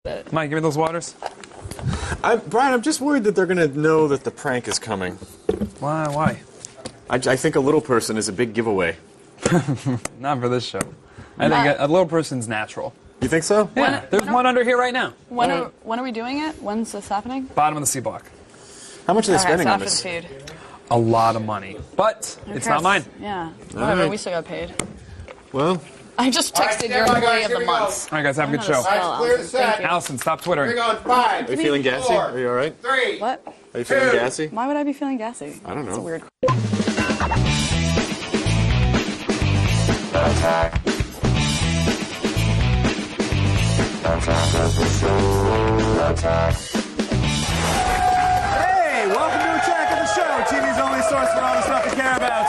Mike, give me those waters. Brian, I'm just worried that they're going to know that the prank is coming. Why? I think a little person is a big giveaway. Not for this show. I think a little person's natural. You think so? Yeah, there's one under here right now. When are we doing it? When's this happening? Bottom of the C block. How much are they spending so on after this? the food. A lot of money, but it's not mine. Yeah. Whatever, right. we still got paid. Well, I just texted your employee of the month. All right, guys, have a good show. Clear the set. Allison, stop twittering. Bring on 5. are you feeling gassy? Four. Are you all right? 3. What? Are you feeling gassy? Why would I be feeling gassy? I don't know. That's a weird. Hey, welcome to Attack of the Show, TV's only source for all the stuff you care about.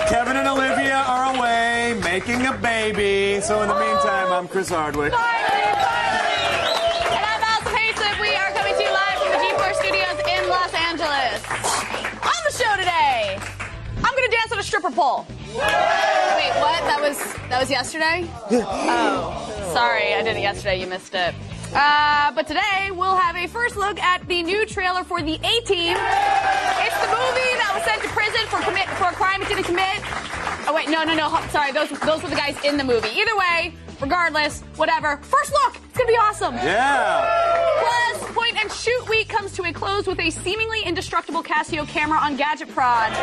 Kevin and Olivia are away, making a baby. So in the meantime, I'm Chris Hardwick. Finally! And I'm Allison Hayslip. We are coming to you live from the G4 Studios in Los Angeles. On the show today, I'm going to dance on a stripper pole. Wait, what? That was yesterday? Oh, sorry, I did it yesterday. You missed it. But today, we'll have a first look at the new trailer for The A-Team. It's the movie that was sent to prison for a crime it didn't commit. Oh, wait, no. Sorry, those were the guys in the movie. Either way, regardless, whatever. First look! It's gonna be awesome. Yeah. Plus, Point and Shoot Week comes to a close with a seemingly indestructible Casio camera on Gadget Prod.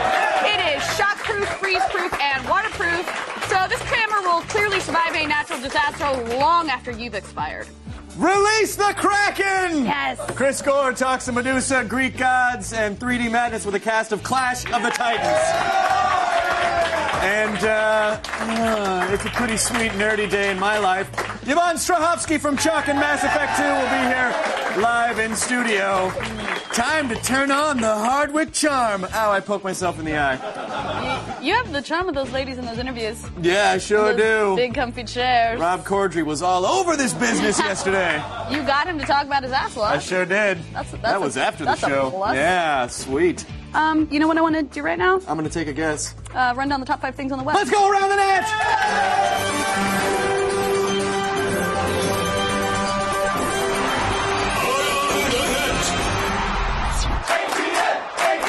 It is shockproof, freeze-proof, and waterproof, so this camera will clearly survive a natural disaster long after you've expired. Release the Kraken! Yes. Chris Gore talks to Medusa, Greek gods, and 3D madness with a cast of Clash of the Titans. And, it's a pretty sweet, nerdy day in my life. Yvonne Strahovski from Chuck and Mass Effect 2 will be here live in studio. Time to turn on the Hardwick charm. Ow, I poked myself in the eye. You have the charm of those ladies in those interviews. Yeah, I sure Those do. big, comfy chairs. Rob Corddry was all over this business yesterday. You got him to talk about his ass a lot. I sure did. That was after the that's a show. plus. Yeah, sweet. You know what I want to do right now? I'm going to take a guess. Run down the top 5 things on the web. Let's go around the net!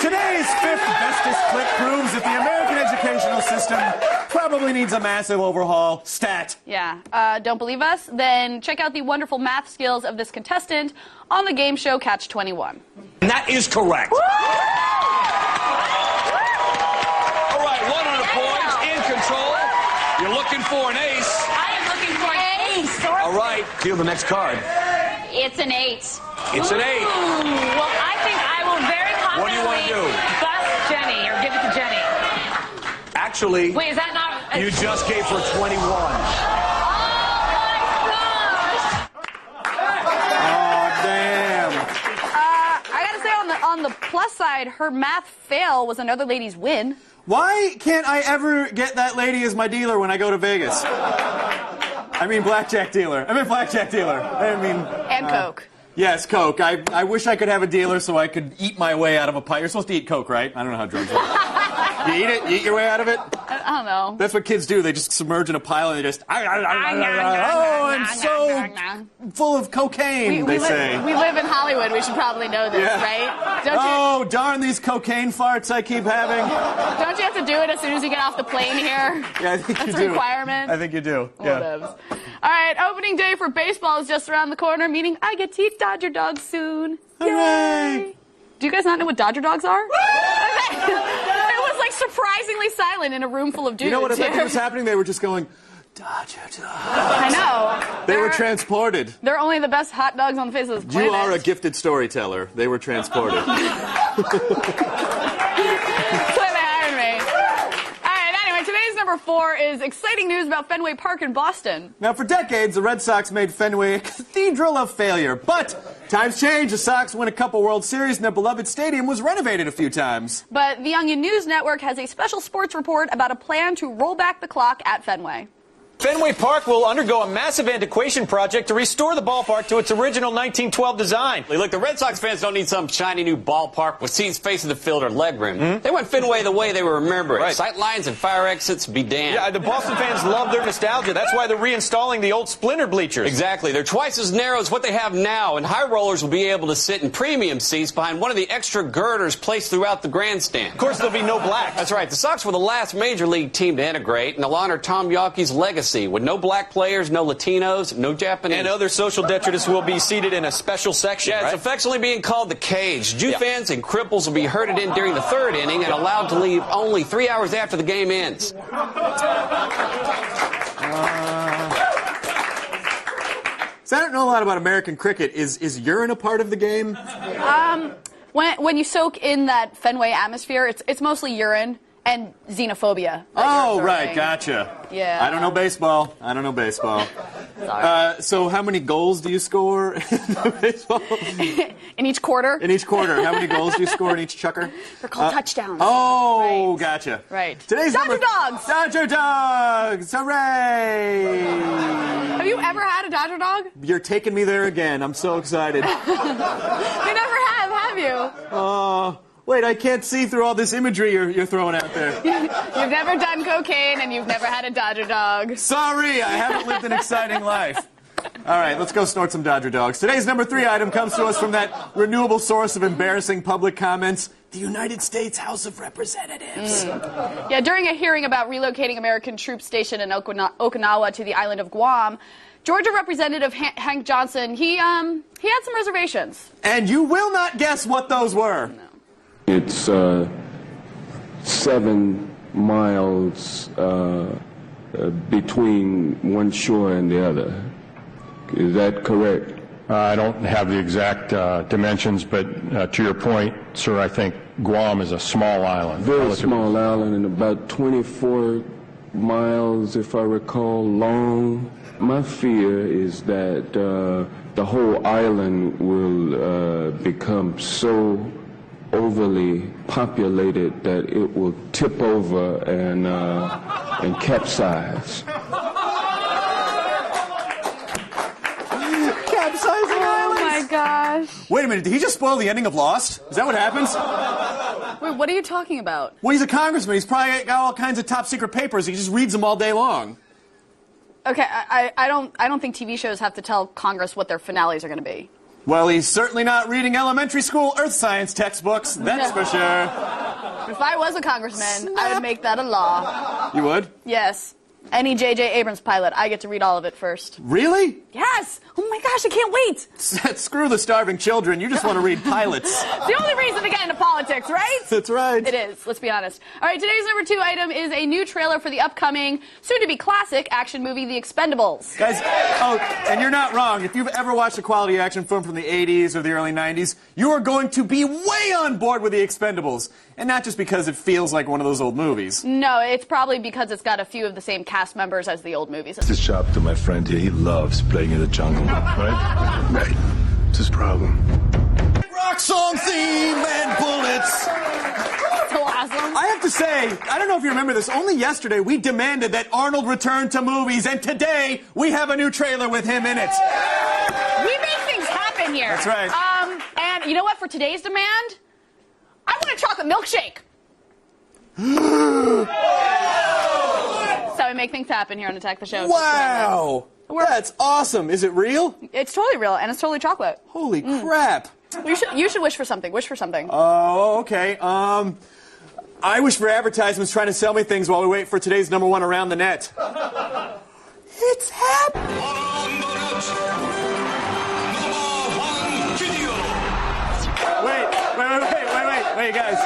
Today's fifth bestest clip proves that the American educational system probably needs a massive overhaul. Stat. Yeah. Don't believe us? Then check out the wonderful math skills of this contestant on the game show Catch 21. And that is correct. All right, 100 points, in control. You're looking for an ace. I am looking for an ace. All right, deal the next card. It's an 8. It's an 8. Well, I think I will very What do you want to confidently do? bust Jenny or give it to Jenny. Actually, Wait, is that not? you just gave her 21. Oh Oh, damn. I gotta say, on the plus side, her math fail was another lady's win. Why can't I ever get that lady as my dealer when I go to Vegas? I mean blackjack dealer. And Coke. Yes, Coke. I wish I could have a dealer so I could eat my way out of a pipe. You're supposed to eat Coke, right? I don't know how drugs work. You eat it? You eat your way out of it? I don't know. That's what kids do. They just submerge in a pile and they just... Oh, I'm so full of cocaine, they say. We live in Hollywood. We should probably know this, Yeah. right? Oh, darn these cocaine farts I keep having. Don't you have to do it as soon as you get off the plane here? Yeah, I think That's you a do. requirement. I think you do. Yeah. Whatevs. All right, opening day for baseball is just around the corner, meaning I get to eat Dodger dogs soon. Hooray! Yay! Do you guys not know what Dodger dogs are? It was like surprisingly silent in a room full of dudes. You know what I think here. was happening? They were just going, Dodger dog. I know. They were transported. They're only the best hot dogs on the face of this planet. You are a gifted storyteller. They were transported. That's why they hired me. All right, anyway, today's number 4 is exciting news about Fenway Park in Boston. Now, for decades, the Red Sox made Fenway a cathedral of failure. But times change. The Sox won a couple World Series, and their beloved stadium was renovated a few times. But the Onion News Network has a special sports report about a plan to roll back the clock at Fenway. Fenway Park will undergo a massive antiquation project to restore the ballpark to its original 1912 design. Look, the Red Sox fans don't need some shiny new ballpark with seats facing the field or legroom. They want Fenway the way they will remember it. Right. Sight lines and fire exits be damned. Yeah, the Boston fans love their nostalgia. That's why they're reinstalling the old splinter bleachers. Exactly. They're twice as narrow as what they have now, and high rollers will be able to sit in premium seats behind one of the extra girders placed throughout the grandstand. Of course, there'll be no black. That's right. The Sox were the last major league team to integrate, and they'll honor Tom Yawkey's legacy with no black players, no Latinos, no Japanese. And other social detritus will be seated in a special section, Yeah, it's right? affectionately being called the cage. Jew fans and cripples will be herded in during the third inning and allowed to leave only 3 hours after the game ends. So I don't know a lot about American cricket. Is urine a part of the game? When you soak in that Fenway atmosphere, it's mostly urine and xenophobia. Oh, right, gotcha. Yeah. I don't know baseball. Sorry. So how many goals do you score in baseball? In each quarter? In each quarter. How many goals do you score in each chucker? They're called touchdowns. Oh, Right. gotcha. Right. Today's Dodger number... dogs! Dodger dogs! Hooray! Have you ever had a Dodger dog? You're taking me there again. I'm so excited. You never have you? Wait, I can't see through all this imagery you're throwing out there. You've never done cocaine and you've never had a Dodger dog. Sorry, I haven't lived an exciting life. All right, let's go snort some Dodger dogs. Today's number 3 item comes to us from that renewable source of embarrassing public comments, the United States House of Representatives. Yeah, during a hearing about relocating American troops stationed in Okinawa to the island of Guam, Georgia Representative Hank Johnson, he had some reservations. And you will not guess what those were. It's 7 miles between one shore and the other. Is that correct? I don't have the exact dimensions, but to your point, sir, I think Guam is a small island. Very small island and about 24 miles, if I recall, long. My fear is that the whole island will become so overly populated that it will tip over and capsize. Capsizing Oh islands? my gosh. Wait a minute, did he just spoil the ending of Lost? Is that what happens? Wait, what are you talking about? Well, he's a congressman. He's probably got all kinds of top secret papers. He just reads them all day long. Okay, I don't think TV shows have to tell Congress what their finales are going to be. Well, he's certainly not reading elementary school earth science textbooks, that's for sure. If I was a congressman, I would make that a law. You would? Yes. Any J.J. Abrams pilot, I get to read all of it first. Really? Yes! Oh my gosh, I can't wait! Screw the starving children. You just want to read pilots. It's the only reason to get into politics, right? That's right. It is, let's be honest. All right, today's number 2 item is a new trailer for the upcoming, soon-to-be classic action movie, The Expendables. Guys, oh, and you're not wrong. If you've ever watched a quality action film from the 80s or the early 90s, you are going to be way on board with The Expendables. And not just because it feels like one of those old movies. No, it's probably because it's got a few of the same cast members as the old movies. This job to my friend here. He loves playing in the jungle, right? Right. It's his problem. Rock song theme and bullets. So awesome. I have to say, I don't know if you remember this, only yesterday we demanded that Arnold return to movies, and today we have a new trailer with him in it. We make things happen here. That's right. And you know what, for today's demand? I want a chocolate milkshake. So we make things happen here on Attack the Show. Wow! That's awesome. Is it real? It's totally real, and it's totally chocolate. Holy crap. You should wish for something. Wish for something. Oh, okay. I wish for advertisements trying to sell me things while we wait for today's number 1 around the net. It's happening! Wait, guys.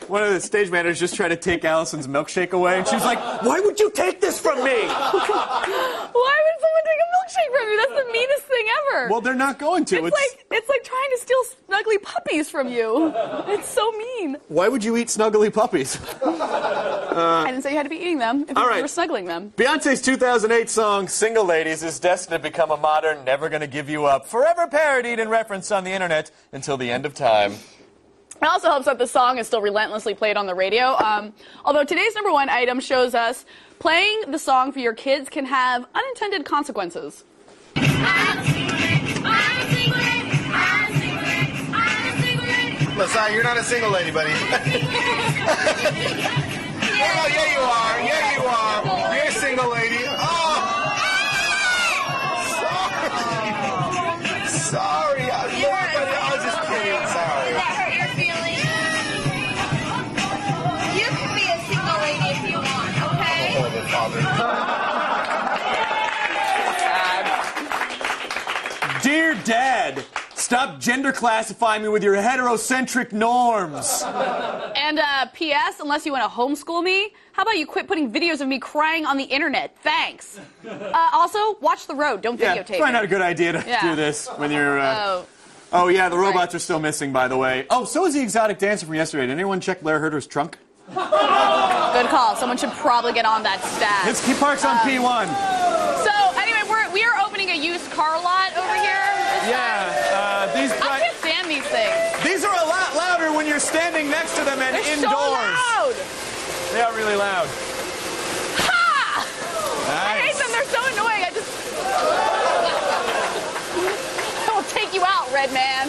One of the stage managers just tried to take Allison's milkshake away, and she was like, "Why would you take this from me?" Why would someone take a milkshake from you? That's the meanest thing ever. Well, they're not going to. It's like trying to steal snuggly puppies from you. It's so mean. Why would you eat snuggly puppies? I didn't say you had to be eating them if you were snuggling them. Beyonce's 2008 song, Single Ladies, is destined to become a modern, Never Gonna Give You Up, forever parodied and referenced on the internet until the end of time. It also helps that the song is still relentlessly played on the radio. Although today's #1 item shows us playing the song for your kids can have unintended consequences. Messiah, you're not a single lady, buddy. Oh, yeah, you are. Yeah, you are. You're a single lady. Oh! Sorry. I was just kidding. Sorry. That hurt your feelings? You can be a single lady if you want, okay? Horrible father. Dear Dad, stop gender classifying me with your heterocentric norms. And P.S. Unless you want to homeschool me, how about you quit putting videos of me crying on the internet? Thanks. Also, watch the road. Don't videotape It's probably it. not a good idea to do this when you're... Oh, yeah, the robots are still missing, by the way. Oh, so is the exotic dancer from yesterday. Did anyone check Blair Herter's trunk? Good call. Someone should probably get on that stat. He parks on P1. So, anyway, we are opening a used car lot over here. I can't stand these things. These are a lot louder when you're standing next to them and They're indoors. so loud. They are really loud. Ha! Nice. I hate them. They're so annoying. I will take you out, Red Man.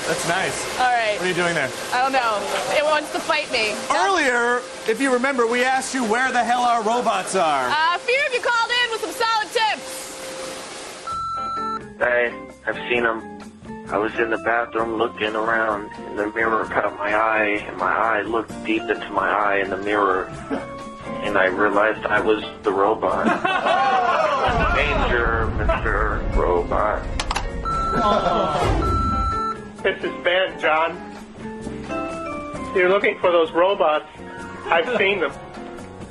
That's nice. All right. What are you doing there? I don't know. It wants to fight me. Earlier, if you remember, we asked you where the hell our robots are. A few of you called in with some solid tips. Hey, I've seen them. I was in the bathroom looking around, and the mirror caught my eye, and my eye looked deep into my eye in the mirror, and I realized I was the robot. Danger, Mr. Robot. This is Ben, John. You're looking for those robots. I've seen them.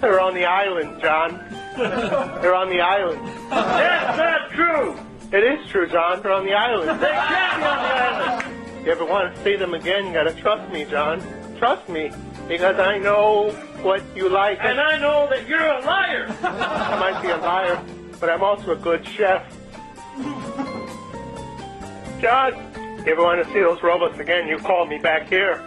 They're on the island, John. They're on the island. That's not true. It is true, John. They're on the island. They can't be on the island. If you ever want to see them again, you gotta trust me, John. Trust me, because I know what you like. And I know that you're a liar. I might be a liar, but I'm also a good chef. John, if you ever want to see those robots again, you call me back here.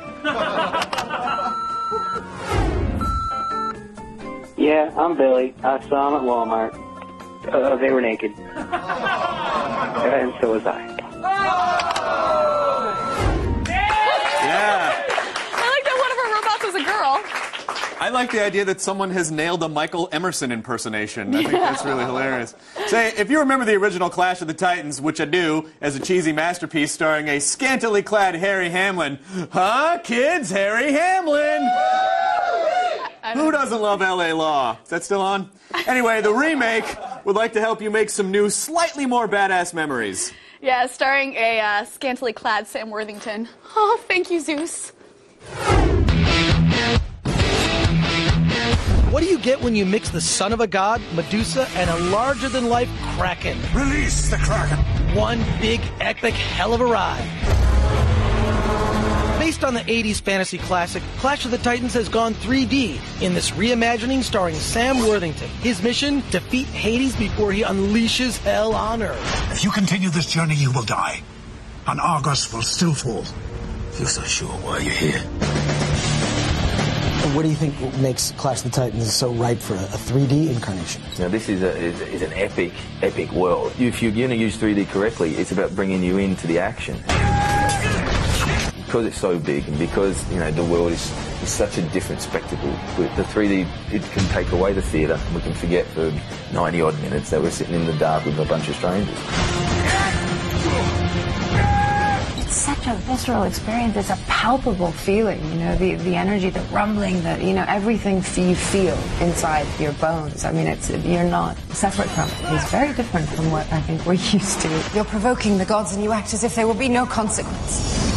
Yeah, I'm Billy. I saw them at Walmart. They were naked. And so was I. Yeah. I like that one of our robots was a girl. I like the idea that someone has nailed a Michael Emerson impersonation. I think that's really hilarious. Say, if you remember the original Clash of the Titans, which I do, as a cheesy masterpiece starring a scantily clad Harry Hamlin. Huh, kids? Harry Hamlin! Who doesn't love L.A. Law? Is that still on? Anyway, the remake would like to help you make some new, slightly more badass memories. Yeah, starring a scantily clad Sam Worthington. Oh, thank you, Zeus. What do you get when you mix the son of a god, Medusa, and a larger-than-life Kraken? Release the Kraken. One big, epic hell of a ride. Based on the 80s fantasy classic, Clash of the Titans has gone 3D in this reimagining starring Sam Worthington. His mission, defeat Hades before he unleashes hell on Earth. If you continue this journey, you will die. And Argos will still fall. Feel so sure why you're here. What do you think makes Clash of the Titans so ripe for a 3D incarnation? Now, this is an epic world. If you're going to use 3D correctly, it's about bringing you into the action. Because it's so big and because, the world is such a different spectacle, with the 3D, it can take away the theatre. We can forget for 90-odd minutes that we're sitting in the dark with a bunch of strangers. It's such a visceral experience. It's a palpable feeling, the energy, the rumbling, everything you feel inside your bones. I mean, you're not separate from it. It's very different from what I think we're used to. You're provoking the gods and you act as if there will be no consequence.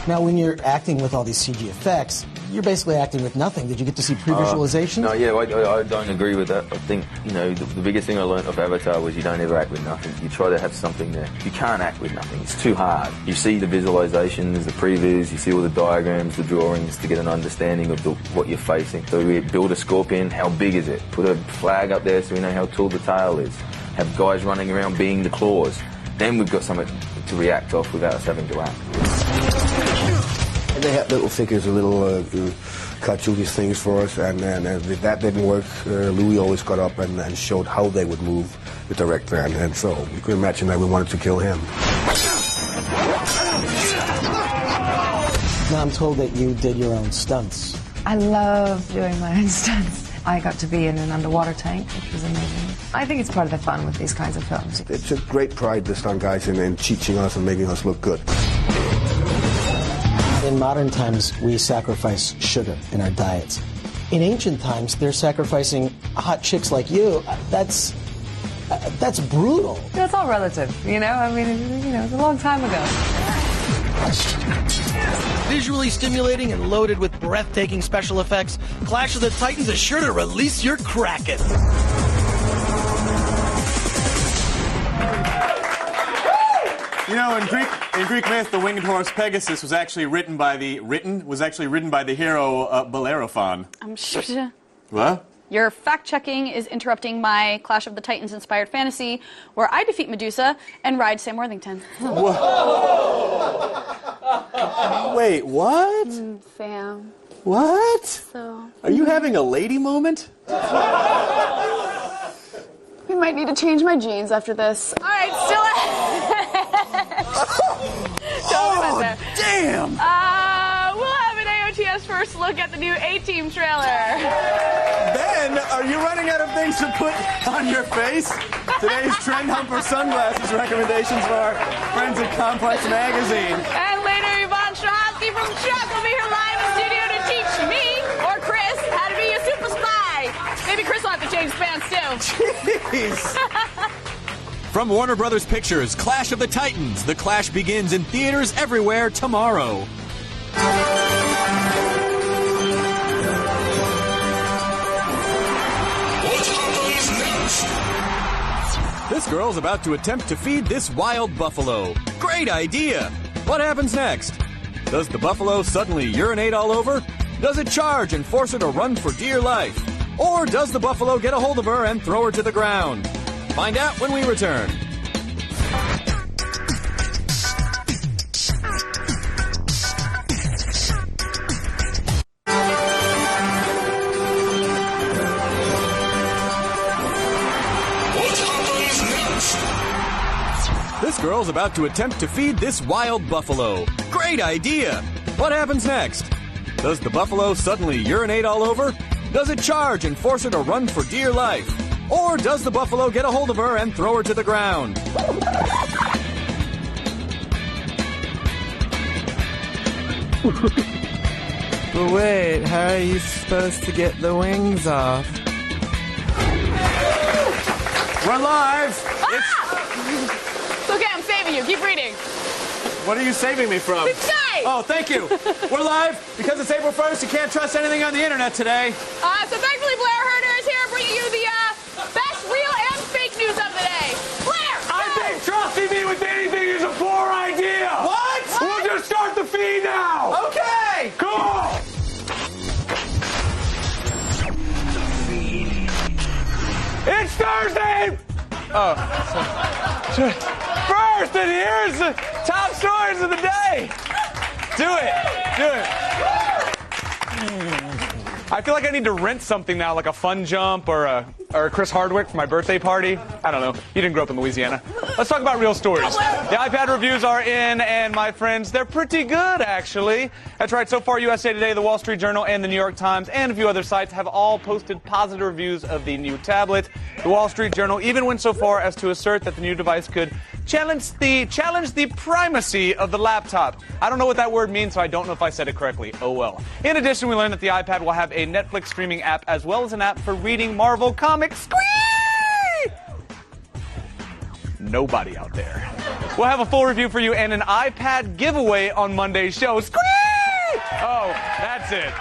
Now, when you're acting with all these CG effects, you're basically acting with nothing. Did you get to see pre-visualization? No, yeah, I don't agree with that. I think, the biggest thing I learned of Avatar was you don't ever act with nothing. You try to have something there. You can't act with nothing. It's too hard. You see the visualizations, the previews, you see all the diagrams, the drawings to get an understanding of what you're facing. So we build a scorpion, how big is it? Put a flag up there so we know how tall the tail is. Have guys running around being the claws. Then we've got something to react off without us having to act. They had little figures, little cartoon these things for us, and if that didn't work, Louis always got up and showed how they would move the director, and so you can imagine that we wanted to kill him. Now I'm told that you did your own stunts. I love doing my own stunts. I got to be in an underwater tank, which was amazing. I think it's part of the fun with these kinds of films. It's a great pride, the stunt guys, in teaching us and making us look good. In modern times, we sacrifice sugar in our diets. In ancient times, they're sacrificing hot chicks like you. That's brutal. It's all relative, you know? I mean, it's a long time ago. Visually stimulating and loaded with breathtaking special effects, Clash of the Titans is sure to release your kraken. You know, in Greek myth, the winged horse Pegasus was actually ridden by the hero Bellerophon. I'm sure. What? Your fact-checking is interrupting my Clash of the Titans-inspired fantasy, where I defeat Medusa and ride Sam Worthington. Wait, what? Sam. What? So. Are you having a lady moment? We might need to change my jeans after this. All right, still. Oh, damn! We'll have an AOTS first look at the new A-Team trailer. Ben, are you running out of things to put on your face? Today's Trend Hunt for sunglasses recommendations for our friends at Complex Magazine. And later, Yvonne Strahovski from Chuck will be here live in the studio to teach me, or Chris, how to be a super spy. Maybe Chris will have to change pants, too. Jeez. From Warner Brothers Pictures, Clash of the Titans. The Clash begins in theaters everywhere tomorrow. This girl's about to attempt to feed this wild buffalo. Great idea! What happens next? Does the buffalo suddenly urinate all over? Does it charge and force her to run for dear life? Or does the buffalo get a hold of her and throw her to the ground? Find out when we return. This girl's about to attempt to feed this wild buffalo. Great idea! What happens next? Does the buffalo suddenly urinate all over? Does it charge and force her to run for dear life? Or does the buffalo get a hold of her and throw her to the ground? But wait, how are you supposed to get the wings off? We're live! It's okay, I'm saving you. Keep reading. What are you saving me from? The sky! Oh, thank you. We're live because it's April 1st. You can't trust anything on the internet today. So thankfully, Blair Herder is here bringing you the best real and fake news of the day. Blair! I think trusting me with anything is a poor idea. What? We'll just start the feed now. Okay. Cool. It's Thursday. First, and here's the top stories of the day. Do it. I feel like I need to rent something now, like a Fun Jump or a Chris Hardwick for my birthday party. I don't know. You didn't grow up in Louisiana. Let's talk about real stories. The iPad reviews are in, and my friends, they're pretty good, actually. That's right. So far, USA Today, The Wall Street Journal, and The New York Times, and a few other sites have all posted positive reviews of the new tablet. The Wall Street Journal even went so far as to assert that the new device could challenge the primacy of the laptop. I don't know what that word means, so I don't know if I said it correctly. Oh well. In addition, we learned that the iPad will have a Netflix streaming app as well as an app for reading Marvel comics. Squee! Nobody out there. We'll have a full review for you and an iPad giveaway on Monday's show. Squee! Oh, that's it.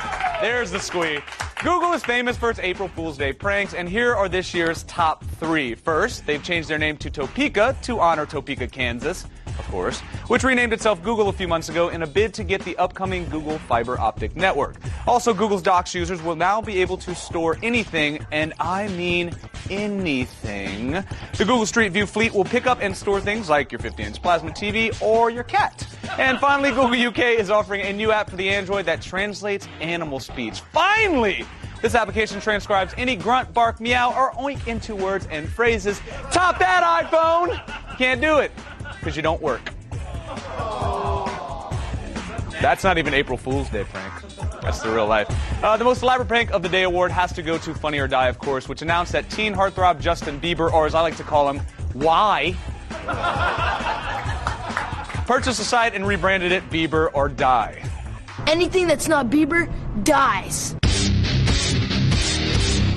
There's the squee. Google is famous for its April Fool's Day pranks, and here are this year's top 3. First, they've changed their name to Topeka to honor Topeka, Kansas, of course, which renamed itself Google a few months ago in a bid to get the upcoming Google fiber optic network. Also, Google's Docs users will now be able to store anything, and I mean anything. The Google Street View fleet will pick up and store things like your 50-inch plasma TV or your cat. And finally, Google UK is offering a new app for the Android that translates animal speech. Finally! This application transcribes any grunt, bark, meow, or oink into words and phrases. Top that, iPhone! You can't do it, because you don't work. That's not even April Fool's Day prank. That's the real life. The most elaborate prank of the day award has to go to Funny or Die, of course, which announced that teen heartthrob Justin Bieber, or as I like to call him, Y, purchased a site and rebranded it Bieber or Die. Anything that's not Bieber dies.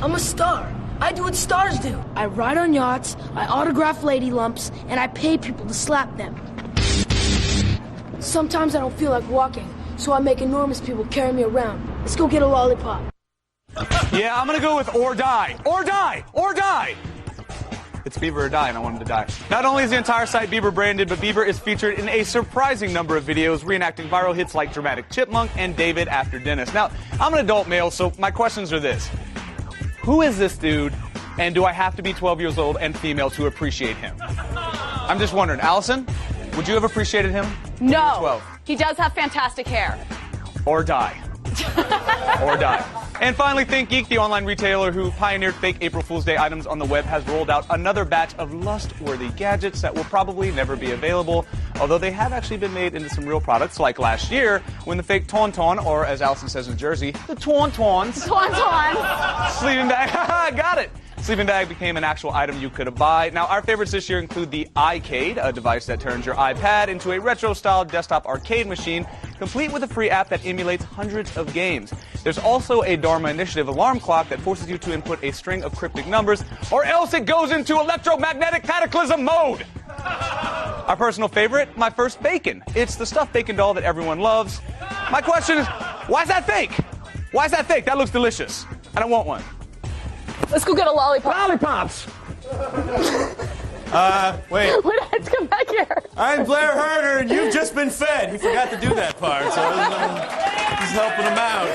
I'm a star. I do what stars do. I ride on yachts, I autograph lady lumps, and I pay people to slap them. Sometimes I don't feel like walking, so I make enormous people carry me around. Let's go get a lollipop. Yeah, I'm gonna go with or die. Or die! Or die! It's Bieber or Die, and I want him to die. Not only is the entire site Bieber branded, but Bieber is featured in a surprising number of videos reenacting viral hits like Dramatic Chipmunk and David After Dennis. Now, I'm an adult male, so my questions are this. Who is this dude, and do I have to be 12 years old and female to appreciate him? I'm just wondering, Allison, would you have appreciated him? No. 12. He does have fantastic hair. Or die. Or die. And finally, ThinkGeek, the online retailer who pioneered fake April Fool's Day items on the web, has rolled out another batch of lust-worthy gadgets that will probably never be available, although they have actually been made into some real products, like last year when the fake Tauntaun, or as Allison says in Jersey, the Tauntauns. Sleeping bag. Got it. Sleeping bag became an actual item you could buy. Now, our favorites this year include the iCade, a device that turns your iPad into a retro-style desktop arcade machine, complete with a free app that emulates hundreds of games. There's also a Dharma Initiative alarm clock that forces you to input a string of cryptic numbers, or else it goes into electromagnetic cataclysm mode. Our personal favorite, my first bacon. It's the stuffed bacon doll that everyone loves. My question is, why is that fake? Why is that fake? That looks delicious. I don't want one. Let's go get a lollipop. Lollipops! Wait. Let's come back here. I'm Blair Herter, and you've just been fed. He forgot to do that part, so he's helping him out.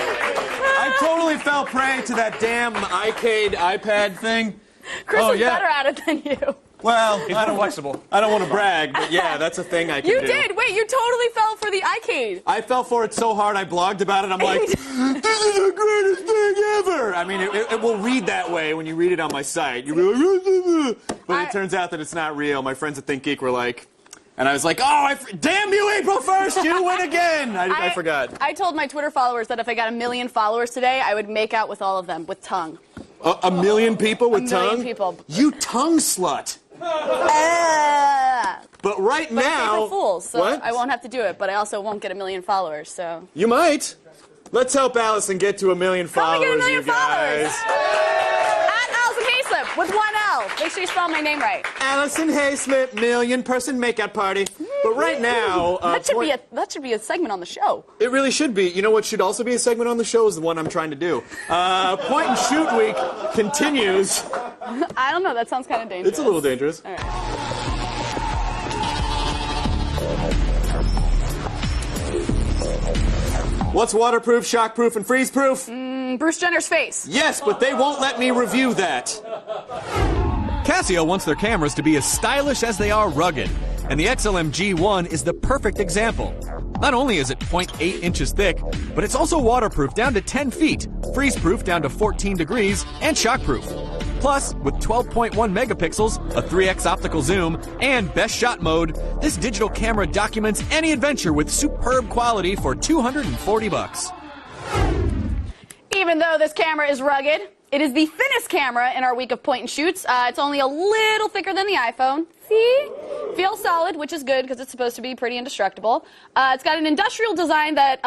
I totally fell prey to that damn iCade iPad thing. Chris is better at it than you. Well, He's more flexible. I don't want to brag, but yeah, that's a thing I can You do. did. Wait, you totally fell for the iCade. I fell for it so hard I blogged about it. I'm like, this is the greatest thing ever. I mean, it will read that way when you read it on my site. You'll be like, but it turns out that it's not real. My friends at ThinkGeek were like, and I was like, oh, damn you, April 1st, you win again. I forgot. I told my Twitter followers that if I got 1 million followers today, I would make out with all of them with tongue. A million people with tongue? 1 million people. You tongue slut. But right now, April Fools, so what? I won't have to do it. But I also won't get 1 million followers. So You might. Let's help Allison get to 1 million followers, Help me get 1 million you guys. At Allison Hayslip with 1 L. Make sure you spell my name right. Allison Hayslip, 1,000,000-person makeout party. But right now, that should be a segment on the show. It really should be. You know what should also be a segment on the show is the one I'm trying to do. Point and Shoot Week continues. I don't know. That sounds kind of dangerous. It's a little dangerous. All right. What's waterproof, shockproof, and freeze-proof? Bruce Jenner's face. Yes, but they won't let me review that. Casio wants their cameras to be as stylish as they are rugged, and the XLM G1 is the perfect example. Not only is it 0.8 inches thick, but it's also waterproof down to 10 feet, freeze-proof down to 14 degrees, and shockproof. Plus, with 12.1 megapixels, a 3x optical zoom, and best shot mode, this digital camera documents any adventure with superb quality for $240. Even though this camera is rugged, it is the thinnest camera in our week of point and shoots. It's only a little thicker than the iPhone. See? Feels solid, which is good because it's supposed to be pretty indestructible. It's got an industrial design that,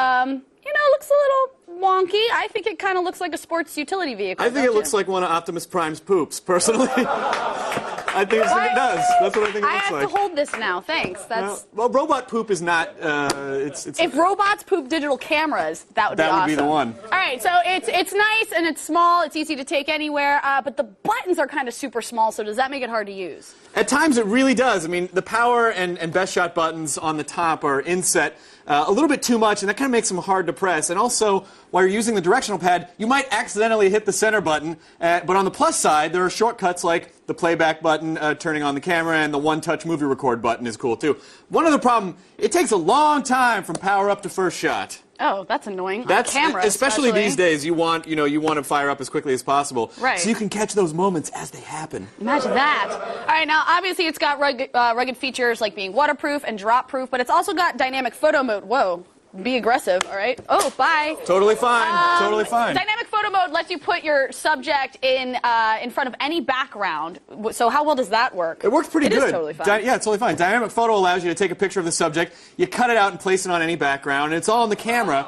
looks a little wonky. I think it kind of looks like a sports utility vehicle. I think it looks like one of Optimus Prime's poops, personally. I think it does. That's what I think it looks like. I have to hold this now. Thanks. That's well, robot poop is not. It's if robots poop digital cameras, that would be awesome. That would be the one. All right, so it's nice and it's small. It's easy to take anywhere, but the buttons are kind of super small. So does that make it hard to use? At times, it really does. I mean, the power and best shot buttons on the top are inset. a little bit too much, and that kind of makes them hard to press. And also, while you're using the directional pad, you might accidentally hit the center button. But on the plus side, there are shortcuts like the playback button, turning on the camera, and the one-touch movie record button is cool too. One other problem, it takes a long time from power up to first shot. Oh, that's annoying. That's on camera, especially these days. You want to fire up as quickly as possible, right? So you can catch those moments as they happen. Imagine that. All right, now obviously it's got rugged features like being waterproof and drop-proof, but it's also got dynamic photo mode. Whoa. Be aggressive, all right? Oh, bye. Totally fine. Totally fine. Dynamic photo mode lets you put your subject in front of any background. So how well does that work? It works pretty good. It is totally fine. Yeah, it's totally fine. Dynamic photo allows you to take a picture of the subject, you cut it out and place it on any background, and it's all on the camera.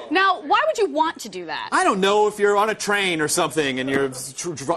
Now, why would you want to do that? I don't know, if you're on a train or something and you're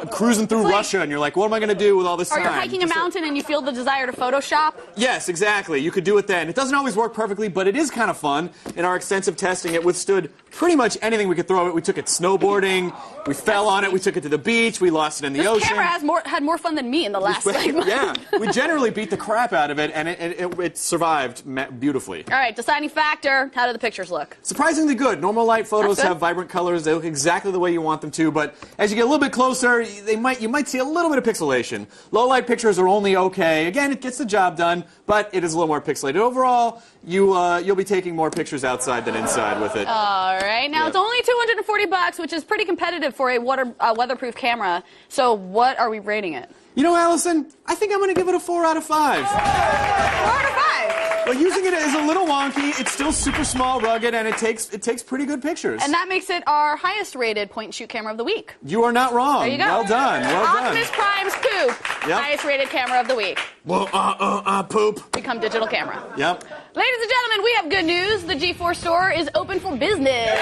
cruising through Russia and you're like, what am I going to do with all this time? Or you're hiking a mountain and you feel the desire to Photoshop? Yes, exactly. You could do it then. It doesn't always work perfectly, but it is kind of fun. In our extensive testing, it withstood pretty much anything we could throw at it. We took it snowboarding, we fell on it, we took it to the beach, we lost it in the ocean. This camera had more fun than me in the last segment. Yeah, we generally beat the crap out of it, and it survived beautifully. All right, deciding factor, how do the pictures look? Surprisingly good. Normal light photos have vibrant colors. They look exactly the way you want them to, but as you get a little bit closer, you might see a little bit of pixelation. Low light pictures are only okay. Again, it gets the job done, but it is a little more pixelated. Overall, you'll be taking more pictures outside than inside with it. All right, now it's only $240, which is pretty competitive for a weatherproof camera. So what are we rating it? You know, Allison, I think I'm going to give it a 4 out of 5. 4 out of 5? Well, using it is a little wonky. It's still super small, rugged, and it takes pretty good pictures. And that makes it our highest rated point-and-shoot camera of the week. You are not wrong. There you go. Well done. Well done. Optimus Prime's Poop, highest rated camera of the week. Well, poop. Become digital camera. Yep. Ladies and gentlemen, we have good news. The G4 store is open for business.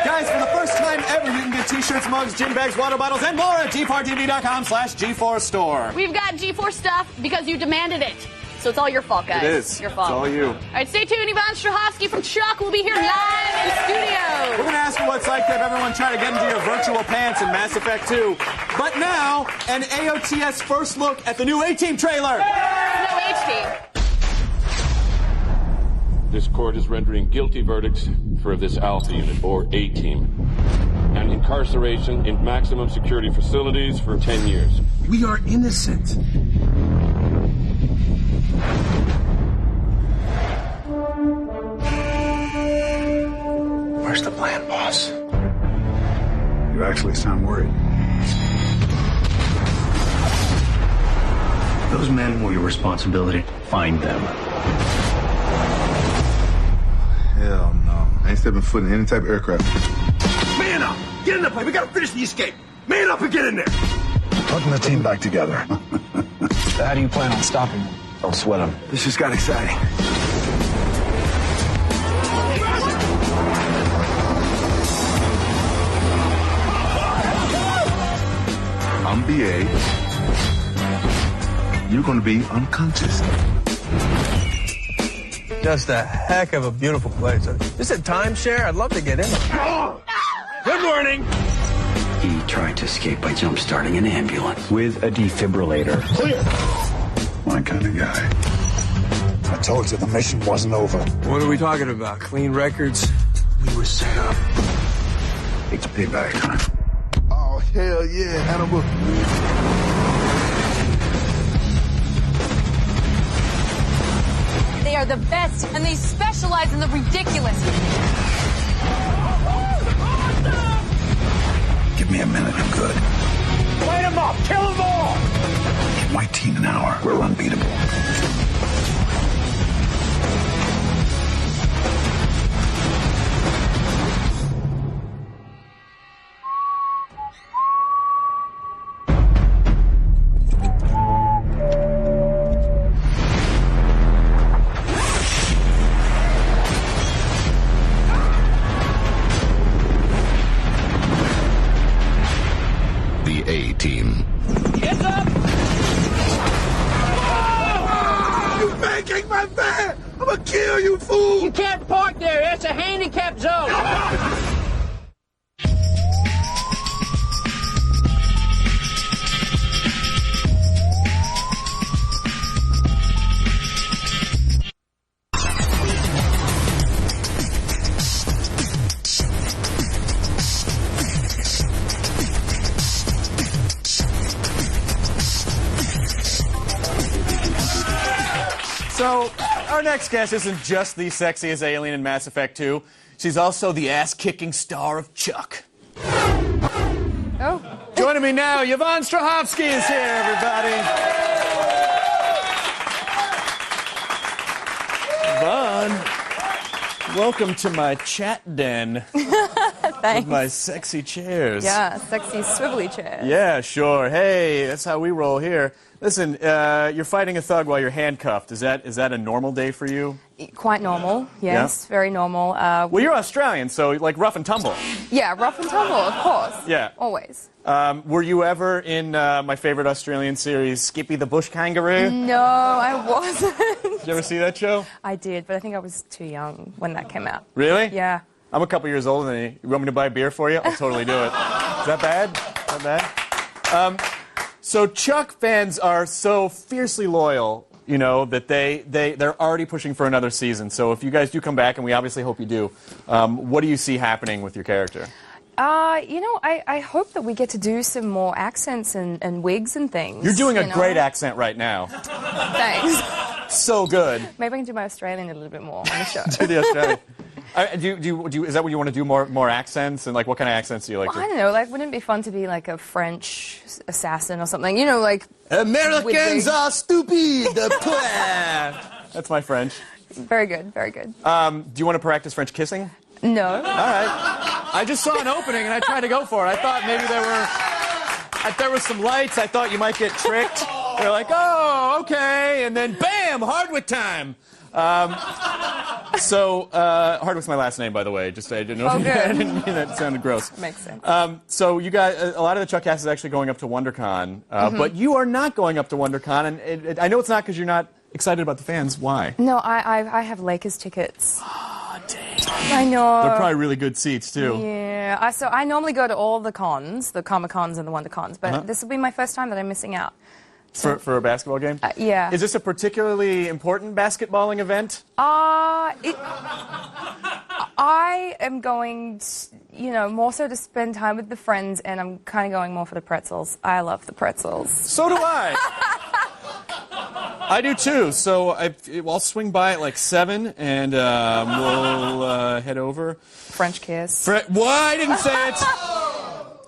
Guys, for the first time ever, you can get t-shirts, mugs, gym bags, water bottles, and more at g4tv.com/G4store. We've got G4 stuff because you demanded it. So it's all your fault, guys. It is. Your fault. It's all you. All right, stay tuned. Ivan Strahovski from Chuck will be here live in studio. We're going to ask you what it's like to have everyone try to get into your virtual pants in Mass Effect 2. But now, an AOTS first look at the new A-Team trailer. No A-Team. This court is rendering guilty verdicts for this Alpha Unit, or A-Team, and incarceration in maximum security facilities for 10 years. We are innocent. Where's the plan, boss? You actually sound worried. Those men were your responsibility. Find them. Hell no. I ain't stepping foot in any type of aircraft. Man up! Get in the plane. We gotta finish the escape. Man up and get in there. Putting the team back together. So how do you plan on stopping them? Don't sweat them. This just got exciting. I'm BA. You're gonna be unconscious. Just a heck of a beautiful place. Is it timeshare? I'd love to get in. Good morning. He tried to escape by jump-starting an ambulance with a defibrillator. Clear. My kind of guy. I told you the mission wasn't over. What are we talking about? Clean records? We were set up. It's payback time. Oh, hell yeah, Hannibal. They are the best, and they specialize in the ridiculous. Give me a minute, I'm good. Light them up! Kill them all! Give my team an hour. We're unbeatable. The A-Team. Get up! You pancake my van! I'm gonna kill you, fool! You can't park there. That's a handicapped zone. So, our next guest isn't just the sexiest alien in Mass Effect 2. She's also the ass-kicking star of Chuck. Oh. Joining me now, Yvonne Strahovski is here, everybody. Yvonne, welcome to my chat den. Thanks. With my sexy chairs. Yeah, sexy swivelly chairs. Yeah, sure. Hey, that's how we roll here. Listen, you're fighting a thug while you're handcuffed. Is that a normal day for you? Quite normal, yes, Yeah? very normal. Well, you're Australian, so like rough and tumble. Yeah, rough and tumble, of course. Yeah. Always. Were you ever in my favorite Australian series, Skippy the Bush Kangaroo? No, I wasn't. Did you ever see that show? I did, but I think I was too young when that came out. Really? Yeah. I'm a couple years older than you. You want me to buy a beer for you? I'll totally do it. Is that bad? Is that bad? So Chuck fans are so fiercely loyal, you know, that they're already pushing for another season. So if you guys do come back, and we obviously hope you do, what do you see happening with your character? You know, I hope that we get to do some more accents and wigs and things. You're doing a great accent right now. Thanks. So good. Maybe I can do my Australian a little bit more on the show. Do the Australian. Is that what you want to do, more accents? And like, what kind of accents do you like? Well, I don't know, like, wouldn't it be fun to be like a French assassin or something? You know, like... Americans are stupid! That's my French. Very good, very good. Do you want to practice French kissing? No. All right. I just saw an opening and I tried to go for it. I thought maybe there were some lights. I thought you might get tricked. They're like, oh, okay, and then bam, Hardwick time. Hardwick's my last name, by the way. Just I didn't know. Oh, good. I didn't mean that. It sounded gross. Makes sense. So you guys, a lot of the Chuck cast is actually going up to WonderCon, but you are not going up to WonderCon, and I know it's not because you're not excited about the fans. Why? No, I have Lakers tickets. Oh, dang. I know. They're probably really good seats too. Yeah. So I normally go to all the cons, the Comic-Cons and the WonderCons, but this will be my first time that I'm missing out. For a basketball game? Yeah. Is this a particularly important basketballing event? I am going, more so to spend time with the friends, and I'm kind of going more for the pretzels. I love the pretzels. So do I. I do too. So I'll swing by at like 7, and we'll head over. French kiss. What? I didn't say it.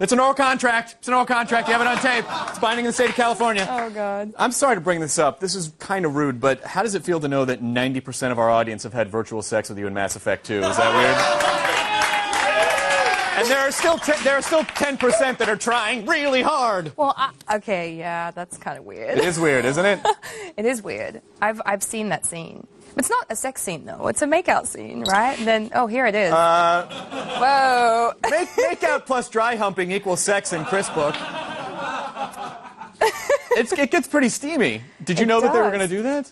It's an oral contract. It's an oral contract. You have it on tape. It's binding in the state of California. Oh, God. I'm sorry to bring this up. This is kind of rude, but how does it feel to know that 90% of our audience have had virtual sex with you in Mass Effect 2? Is that weird? And there are still 10% that are trying really hard. Well, okay, yeah, that's kind of weird. It is weird, isn't it? It is weird. I've seen that scene. It's not a sex scene, though. It's a make-out scene, right? And then, oh, here it is. Whoa. Make-out plus dry humping equals sex in Chris book. It gets pretty steamy. Did you know that they were going to do that?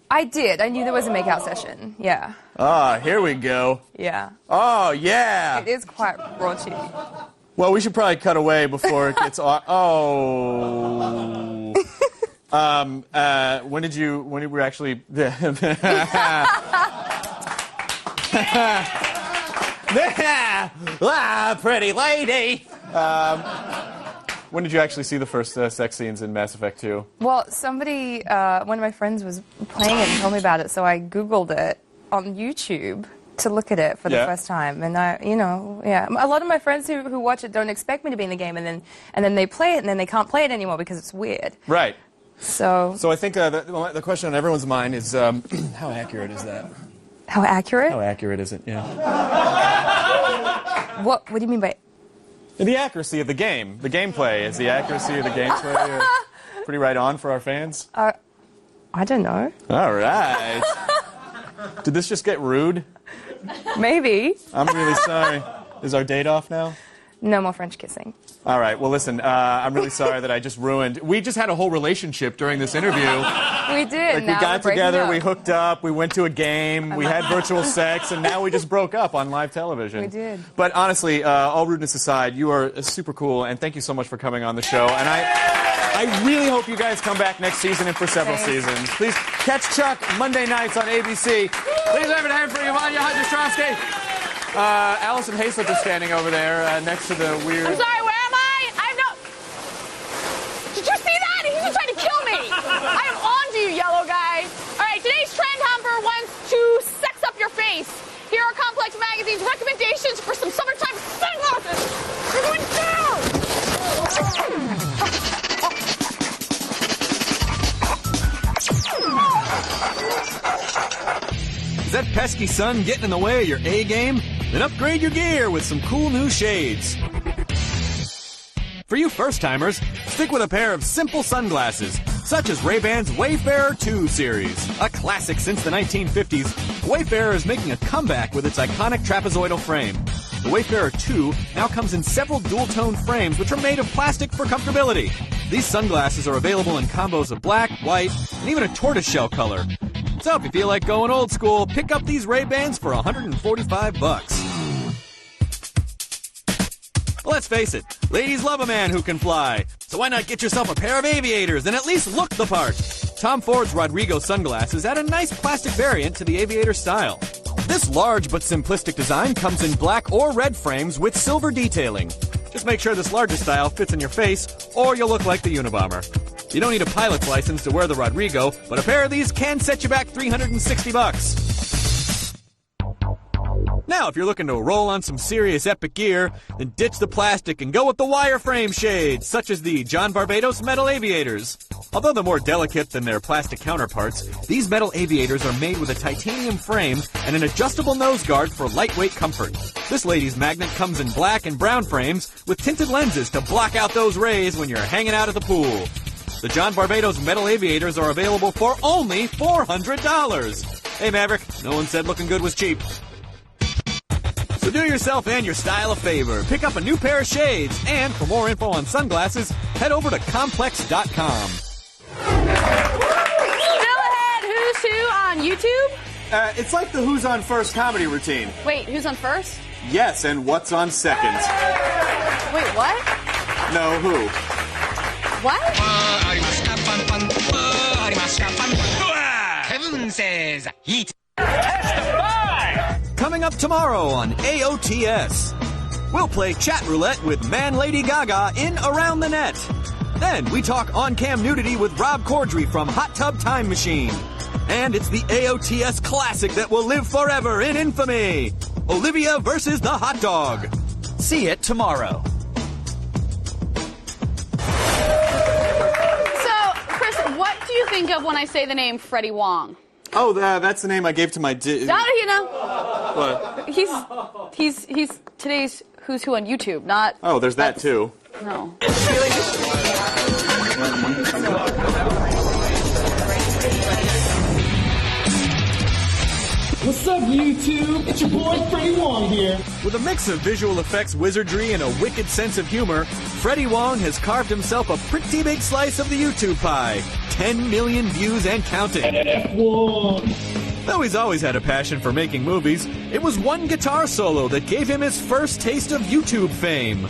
I did. I knew there was a make-out session. Yeah. Ah, here we go. Yeah. Oh, yeah. It is quite raunchy. Well, we should probably cut away before it gets... Oh... when did we actually... Pretty lady! When did you actually see the first sex scenes in Mass Effect 2? Well, somebody, one of my friends was playing it and told me about it, so I Googled it on YouTube to look at it for the first time. And a lot of my friends who watch it don't expect me to be in the game, and then they play it, and then they can't play it anymore because it's weird. Right. So I think the question on everyone's mind is, how accurate is that? How accurate? How accurate is it? Yeah. What do you mean by? The accuracy of the game. The gameplay. Is the accuracy of the gameplay pretty right on for our fans? I don't know. All right. Did this just get rude? Maybe. I'm really sorry. Is our date off now? No more French kissing. All right. Well, listen, I'm really sorry that I just ruined... We just had a whole relationship during this interview. We did. We got together, we hooked up, we went to a game, we had virtual sex, and now we just broke up on live television. We did. But honestly, all rudeness aside, you are super cool, and thank you so much for coming on the show. And I really hope you guys come back next season and for several seasons. Please catch Chuck Monday nights on ABC. Please have a hand for Yvonne Strahovski. Allison Hayslip is standing over there next to the weird... I'm sorry, where am I? I'm not... Did you see that? He's just trying to kill me. I am on to you, yellow guy. All right, today's trend Is that pesky sun getting in the way of your A game? Then upgrade your gear with some cool new shades. For you first-timers, stick with a pair of simple sunglasses, such as Ray-Ban's Wayfarer 2 series. A classic since the 1950s, Wayfarer is making a comeback with its iconic trapezoidal frame. The Wayfarer 2 now comes in several dual-tone frames which are made of plastic for comfortability. These sunglasses are available in combos of black, white, and even a tortoiseshell color. So if you feel like going old school, pick up these Ray-Bans for $145. Well, let's face it, ladies love a man who can fly. So why not get yourself a pair of aviators and at least look the part? Tom Ford's Rodrigo sunglasses add a nice plastic variant to the aviator style. This large but simplistic design comes in black or red frames with silver detailing. Just make sure this larger style fits in your face, or you'll look like the Unabomber. You don't need a pilot's license to wear the Rodrigo, but a pair of these can set you back $360. Now, if you're looking to roll on some serious epic gear, then ditch the plastic and go with the wireframe shades, such as the John Barbados Metal Aviators. Although they're more delicate than their plastic counterparts, these metal aviators are made with a titanium frame and an adjustable nose guard for lightweight comfort. This lady's magnet comes in black and brown frames with tinted lenses to block out those rays when you're hanging out at the pool. The John Barbados Metal Aviators are available for only $400. Hey Maverick, no one said looking good was cheap. So do yourself and your style a favor. Pick up a new pair of shades, and for more info on sunglasses, head over to complex.com. Still ahead, Who's Who on YouTube? It's like the Who's on First comedy routine. Wait, who's on first? Yes, and what's on second? Wait, what? No, who? What? Kevin says heat. Coming up tomorrow on AOTS. We'll play chat roulette with Man Lady Gaga in Around the Net. Then we talk on-cam nudity with Rob Corddry from Hot Tub Time Machine. And it's the AOTS classic that will live forever in infamy. Olivia versus the hot dog. See it tomorrow. So, Chris, what do you think of when I say the name Freddie Wong? Oh, that's the name I gave to my How do you know? What? He's today's Who's Who on YouTube, not... Oh, there's that too. No. What's up, YouTube? It's your boy, Freddie Wong here. With a mix of visual effects wizardry and a wicked sense of humor, Freddie Wong has carved himself a pretty big slice of the YouTube pie. 10 million views and counting. Though he's always had a passion for making movies, it was one guitar solo that gave him his first taste of YouTube fame.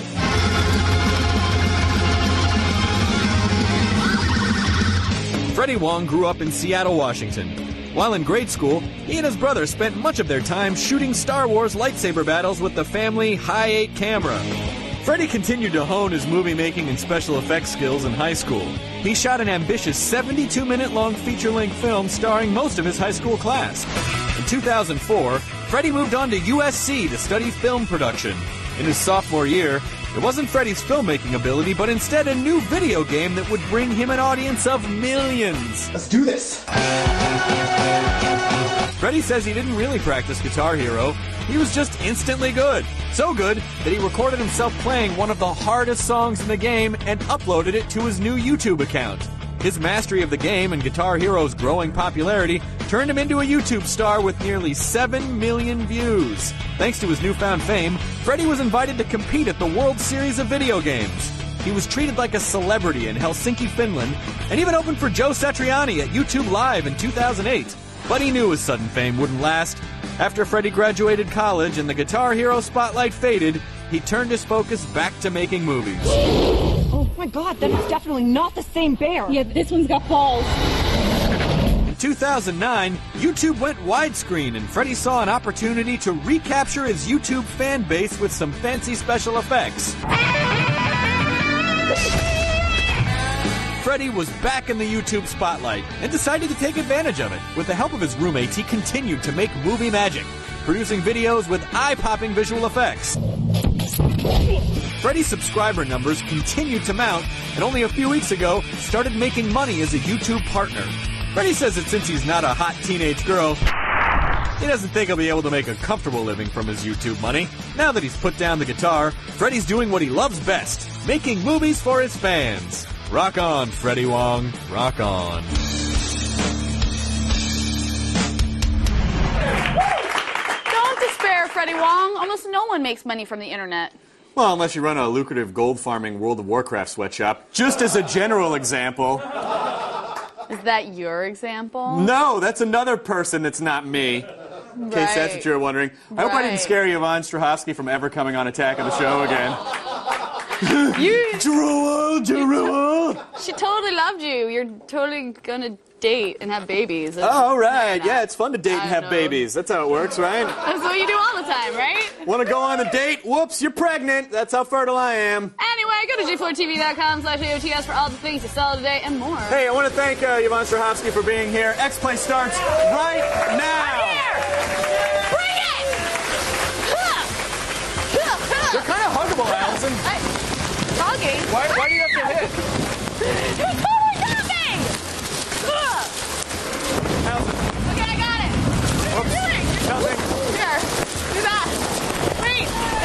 Freddie Wong grew up in Seattle, Washington. While in grade school, he and his brother spent much of their time shooting Star Wars lightsaber battles with the family Hi-8 camera. Freddie continued to hone his movie-making and special effects skills in high school. He shot an ambitious 72-minute-long feature-length film starring most of his high school class. In 2004, Freddie moved on to USC to study film production. In his sophomore year, it wasn't Freddie's filmmaking ability, but instead a new video game that would bring him an audience of millions. Let's do this. Freddie says he didn't really practice Guitar Hero. He was just instantly good. So good that he recorded himself playing one of the hardest songs in the game and uploaded it to his new YouTube account. His mastery of the game and Guitar Hero's growing popularity turned him into a YouTube star with nearly 7 million views. Thanks to his newfound fame, Freddie was invited to compete at the World Series of Video Games. He was treated like a celebrity in Helsinki, Finland, and even opened for Joe Satriani at YouTube Live in 2008. But he knew his sudden fame wouldn't last. After Freddie graduated college and the Guitar Hero spotlight faded, he turned his focus back to making movies. Oh my God, that is definitely not the same bear. Yeah, this one's got balls. In 2009, YouTube went widescreen and Freddie saw an opportunity to recapture his YouTube fan base with some fancy special effects. Freddie was back in the YouTube spotlight and decided to take advantage of it. With the help of his roommates, he continued to make movie magic, producing videos with eye-popping visual effects. Freddie's subscriber numbers continued to mount, and only a few weeks ago, started making money as a YouTube partner. Freddie says that since he's not a hot teenage girl, He doesn't think he'll be able to make a comfortable living from his YouTube money. Now that he's put down the guitar, Freddie's doing what he loves best, making movies for his fans. Rock on, Freddie Wong. Rock on. Don't despair, Freddie Wong. Almost no one makes money from the internet. Well, unless you run a lucrative gold farming World of Warcraft sweatshop. Just as a general example. Is that your example? No, that's another person that's not me. In case that's what you're wondering. I hope I didn't scare Yvonne Strahovski from ever coming on Attack of the Show again. Joel! She totally loved you. You're totally gonna date and have babies. Oh, right. Yeah, it's fun to date and have babies. That's how it works, right? That's what you do all the time, right? Want to go on a date? Whoops, you're pregnant. That's how fertile I am. Anyway, go to g4tv.com/AOTS for all the things you saw today and more. Hey, I want to thank Yvonne Strahovski for being here. X-Play starts right now. Bring it! You're kind of huggable, Allison. Hugging? Why do you have to hit?